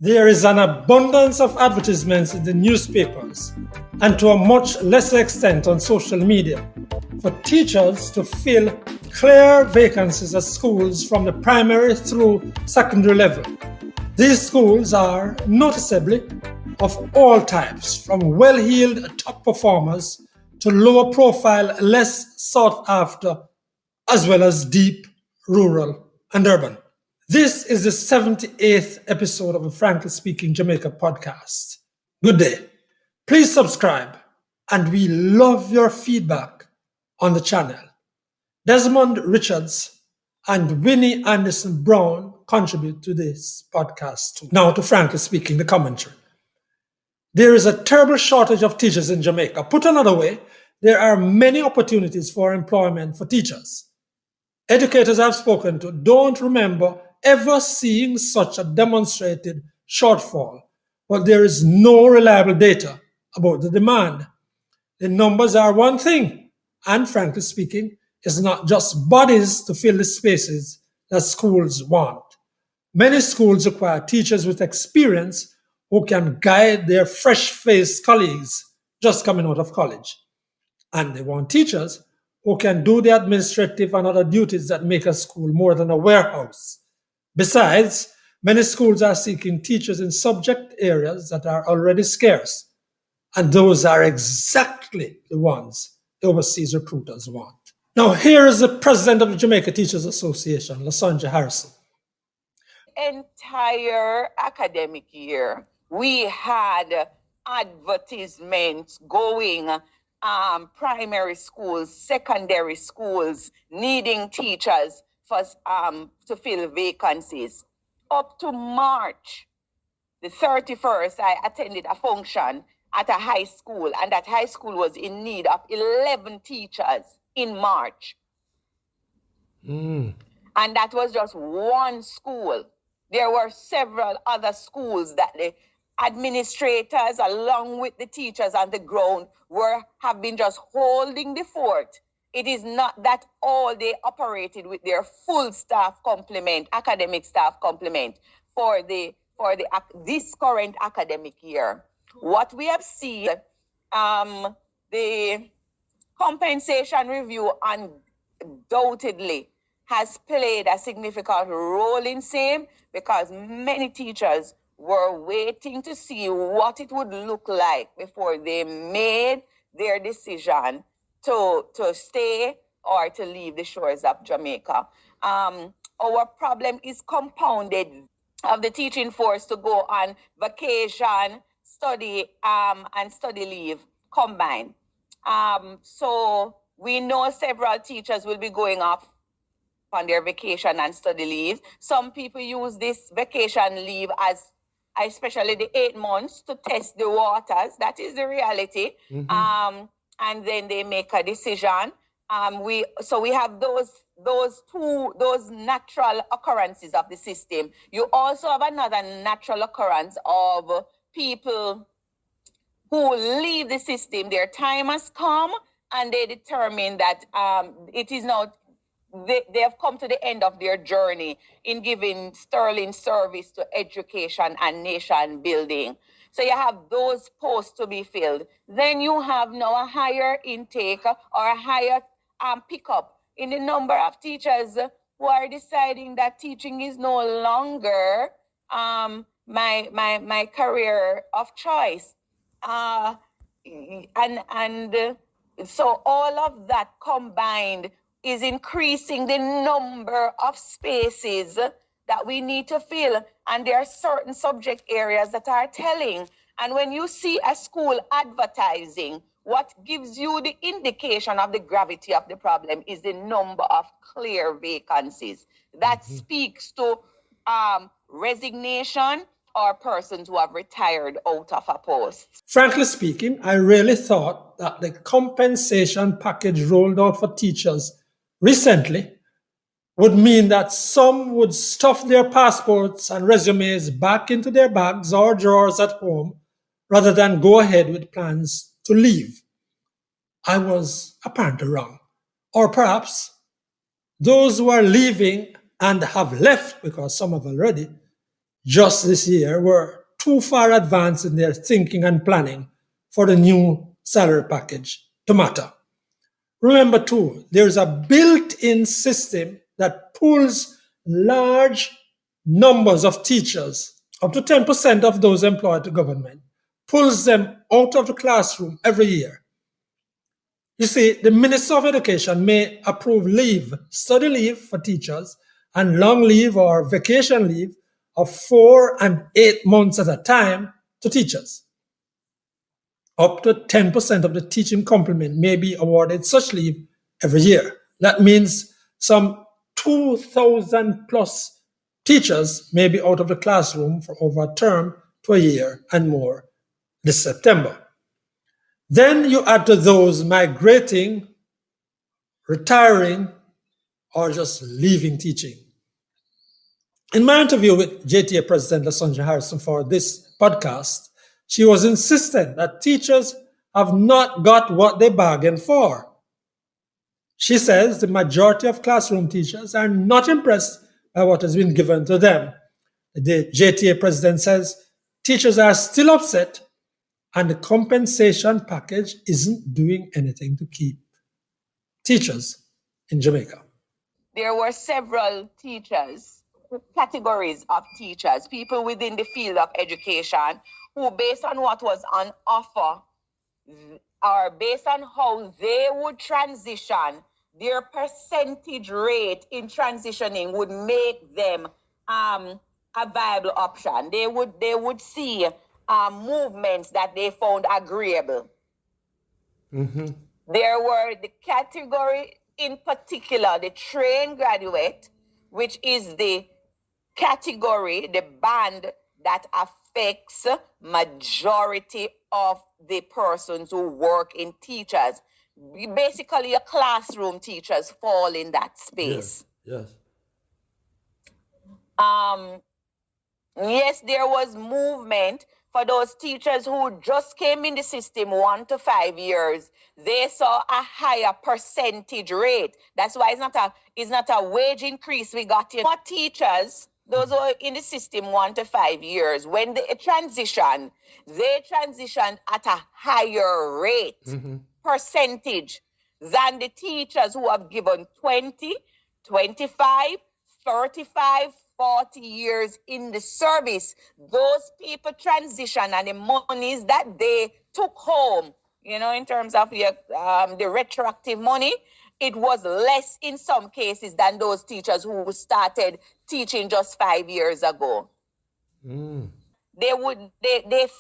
There is an abundance of advertisements in the newspapers and to a much lesser extent on social media for teachers to fill clear vacancies at schools from the primary through secondary level. These schools are noticeably of all types, from well-heeled top performers to lower profile, less sought after, as well as deep, rural and urban. This is the 78th episode of the Frankly Speaking Jamaica podcast. Good day. Please subscribe, and we love your feedback on the channel. Desmond Richards and Winnie Anderson Brown contribute to this podcast too. Now to Frankly Speaking, the commentary. There is a terrible shortage of teachers in Jamaica. Put another way, there are many opportunities for employment for teachers. Educators I've spoken to don't remember ever seeing such a demonstrated shortfall, but there is no reliable data about the demand. The numbers are one thing, and frankly speaking, it's not just bodies to fill the spaces that schools want. Many schools require teachers with experience who can guide their fresh-faced colleagues just coming out of college. And they want teachers who can do the administrative and other duties that make a school more than a warehouse. Besides, many schools are seeking teachers in subject areas that are already scarce, and those are exactly the ones the overseas recruiters want. Now, here is the president of the Jamaica Teachers Association, Lasanja Harrison. Entire academic year, we had advertisements going, primary schools, secondary schools needing teachers for, to fill vacancies. Up to March the 31st, I attended a function at a high school, and that high school was in need of 11 teachers in March. And that was just one school. There were several other schools that the administrators, along with the teachers on the ground, have been just holding the fort. It is not that all they operated with their full staff complement, academic staff complement for this current academic year. What we have seen, the compensation review undoubtedly has played a significant role in same, because many teachers were waiting to see what it would look like before they made their decision to stay or to leave the shores of Jamaica. Our problem is compounded of the teaching force to go on vacation, study, and study leave combined. So we know several teachers will be going off on their vacation and study leave. Some people use this vacation leave as, especially the 8 months, to test the waters. That is the reality. And then they make a decision. We have those natural occurrences of the system. You also have another natural occurrence of people who leave the system. Their time has come, and they determine that it is now, they have come to the end of their journey in giving sterling service to education and nation building. So you have those posts to be filled. Then you have now a higher intake or a higher pickup in the number of teachers who are deciding that teaching is no longer my career of choice. So all of that combined is increasing the number of spaces that we need to fill. And there are certain subject areas that are telling. And when you see a school advertising, what gives you the indication of the gravity of the problem is the number of clear vacancies. That speaks to resignation or persons who have retired out of a post. Frankly speaking, I really thought that the compensation package rolled out for teachers recently would mean that some would stuff their passports and resumes back into their bags or drawers at home rather than go ahead with plans to leave. I was apparently wrong. Or perhaps those who are leaving and have left, because some have already, just this year were too far advanced in their thinking and planning for the new salary package to matter. Remember too, there's a built-in system that pulls large numbers of teachers, up to 10% of those employed to government, pulls them out of the classroom every year. You see, the Minister of Education may approve leave, study leave for teachers, and long leave or vacation leave of 4 and 8 months at a time to teachers. Up to 10% of the teaching complement may be awarded such leave every year. That means some 2,000 plus teachers may be out of the classroom for over a term to a year and more this September. Then you add to those migrating, retiring, or just leaving teaching. In my interview with JTA President LaSonja Harrison for this podcast, she was insistent that teachers have not got what they bargained for. She says the majority of classroom teachers are not impressed by what has been given to them. The JTA president says teachers are still upset and the compensation package isn't doing anything to keep teachers in Jamaica. There were several categories of teachers, people within the field of education who, based on what was on offer or based on how they would transition, their percentage rate in transitioning would make them a viable option. They would see movements that they found agreeable. Mm-hmm. There were the category in particular, the trained graduate, which is the category, the band that affects majority of the persons who work in teachers. Basically, your classroom teachers fall in that space. Yes. Yes, there was movement for those teachers who just came in the system 1 to 5 years. They saw a higher percentage rate. That's why it's not a wage increase we got in. For teachers, those who are in the system 1 to 5 years, when they transitioned at a higher rate, percentage than the teachers who have given 20, 25, 35, 40 years in the service. Those people transition and the monies that they took home, in terms of the retroactive money, it was less in some cases than those teachers who started teaching just 5 years ago. They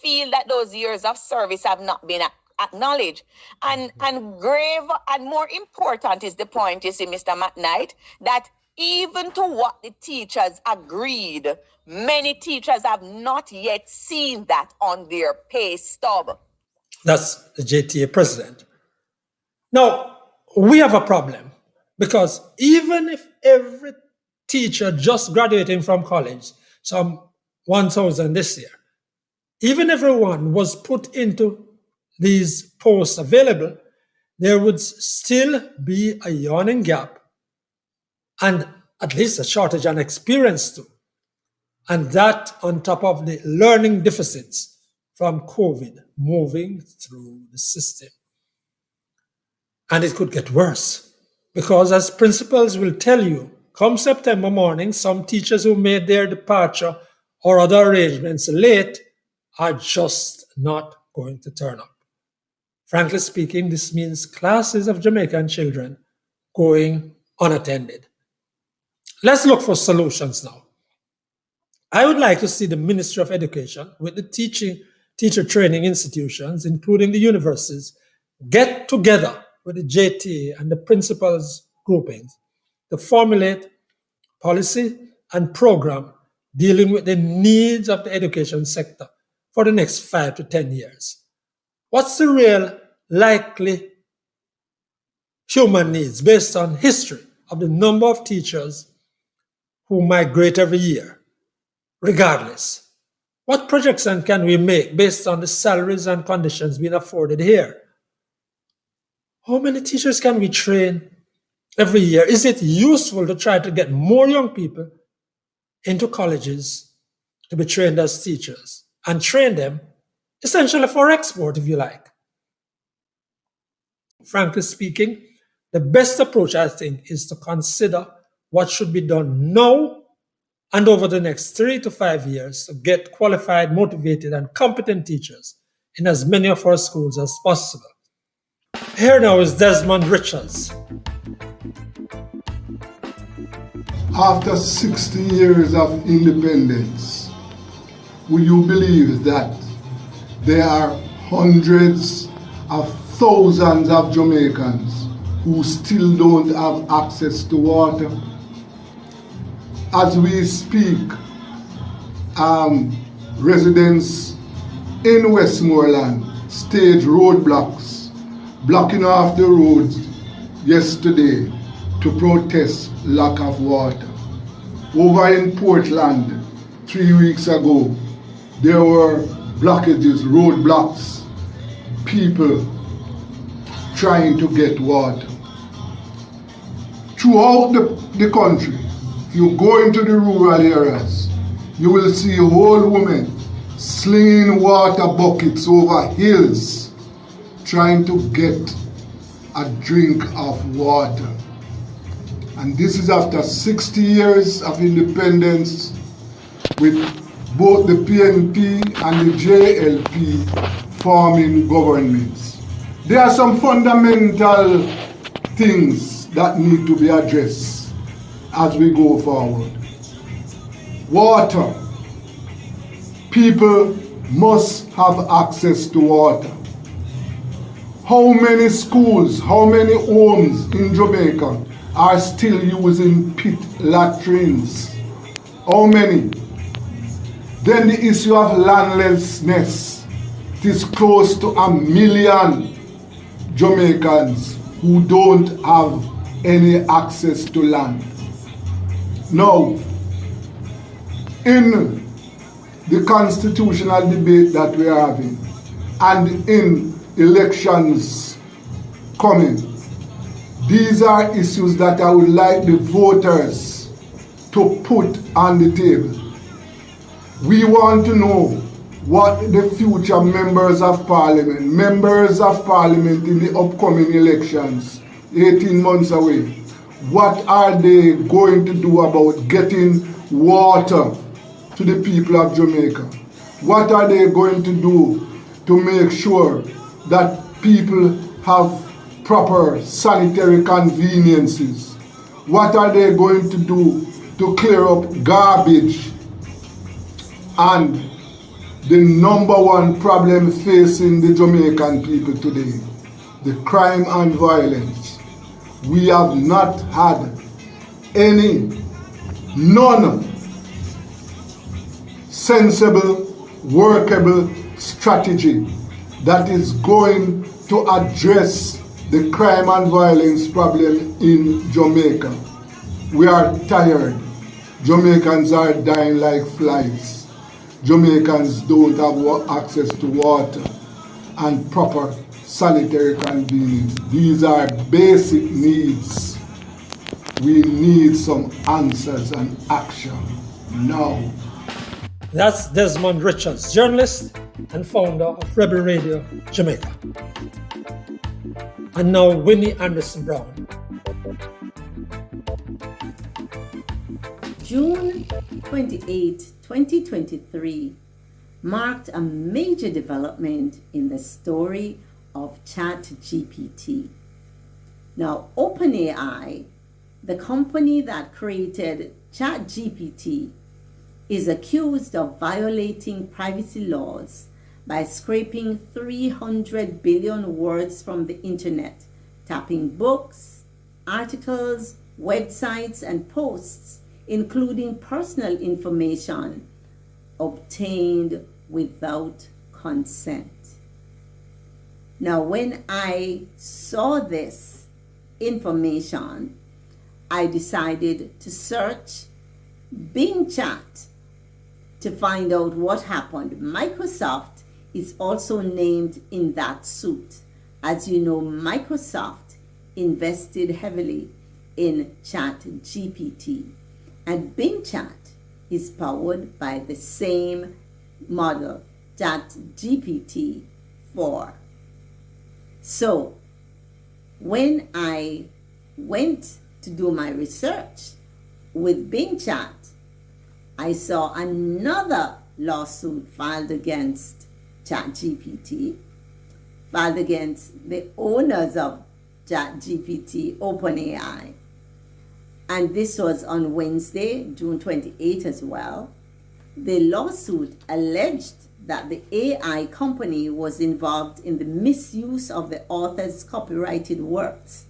feel that those years of service have not been acknowledged. And grave and more important is the point, you see, Mr. McKnight, that even to what the teachers agreed, many teachers have not yet seen that on their pay stub. That's the JTA president. Now, we have a problem because even if every teacher just graduating from college, some 1,000 this year, even if everyone was put into these posts available, there would still be a yawning gap and at least a shortage on experience too. And that on top of the learning deficits from COVID moving through the system. And it could get worse because, as principals will tell you, come September morning, some teachers who made their departure or other arrangements late are just not going to turn up. Frankly speaking, this means classes of Jamaican children going unattended. Let's look for solutions now. I would like to see the Ministry of Education with the teacher training institutions, including the universities, get together with the JTA and the principals groupings to formulate policy and program dealing with the needs of the education sector for the next 5 to 10 years. What's the real likely human needs based on history of the number of teachers who migrate every year? Regardless, what projection can we make based on the salaries and conditions being afforded here? How many teachers can we train every year? Is it useful to try to get more young people into colleges to be trained as teachers and train them essentially for export, if you like. Frankly speaking, the best approach, I think, is to consider what should be done now and over the next 3 to 5 years to get qualified, motivated, and competent teachers in as many of our schools as possible. Here now is Desmond Richards. After 60 years of independence, will you believe that there are hundreds of thousands of Jamaicans who still don't have access to water? As we speak, residents in Westmoreland staged roadblocks, blocking off the roads yesterday to protest lack of water. Over in Portland, 3 weeks ago, there were blockages, roadblocks, people trying to get water. Throughout the country, if you go into the rural areas, you will see old women slinging water buckets over hills, trying to get a drink of water. And this is after 60 years of independence, with both the PNP and the JLP forming governments. There are some fundamental things that need to be addressed as we go forward. Water. People must have access to water. How many schools, how many homes in Jamaica are still using pit latrines? How many? Then the issue of landlessness. It is close to 1 million Jamaicans who don't have any access to land. Now, in the constitutional debate that we are having and in elections coming, these are issues that I would like the voters to put on the table. We want to know what the future members of parliament in the upcoming elections, 18 months away, what are they going to do about getting water to the people of Jamaica? What are they going to do to make sure that people have proper sanitary conveniences? What are they going to do to clear up garbage? And the number one problem facing the Jamaican people today, the crime and violence. We have not had none sensible, workable strategy that is going to address the crime and violence problem in Jamaica. We are tired. Jamaicans are dying like flies. Jamaicans don't have access to water and proper sanitary convenience. These are basic needs. We need some answers and action now. That's Desmond Richards, journalist and founder of Rebel Radio Jamaica. And now Winnie Anderson Brown. June 28, 2023 marked a major development in the story of Chat GPT. Now, OpenAI, the company that created Chat GPT, is accused of violating privacy laws by scraping 300 billion words from the internet, tapping books, articles, websites, and posts, including personal information obtained without consent. Now, when I saw this information, I decided to search Bing Chat to find out what happened. Microsoft is also named in that suit. As you know, Microsoft invested heavily in Chat GPT, and Bing Chat is powered by the same model, Chat GPT 4. So when I went to do my research with Bing Chat, I saw another lawsuit filed against Chat GPT, filed against the owners of Chat GPT, OpenAI. And this was on Wednesday, June 28 as well. The lawsuit alleged that the AI company was involved in the misuse of the author's copyrighted works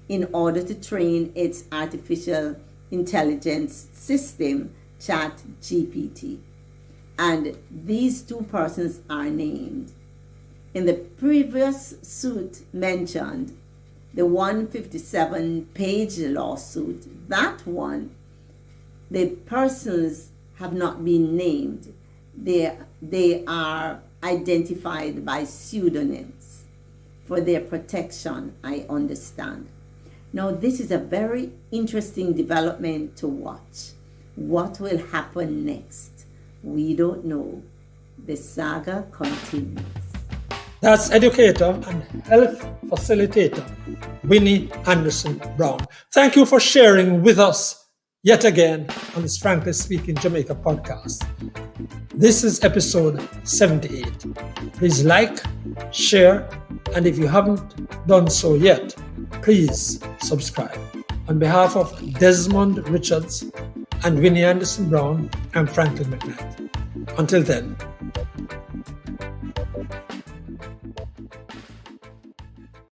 in order to train its artificial intelligence system, Chat GPT. And these two persons are named. In the previous suit mentioned, the 157-page lawsuit, that one, the persons have not been named. They are identified by pseudonyms for their protection, I understand. Now, this is a very interesting development to watch. What will happen next? We don't know. The saga continues. That's educator and health facilitator, Winnie Anderson Brown. Thank you for sharing with us yet again on this Frankly Speaking Jamaica podcast. This is episode 78. Please like, share, and if you haven't done so yet, please subscribe. On behalf of Desmond Richards and Winnie Anderson Brown, I'm Franklin McKnight. Until then,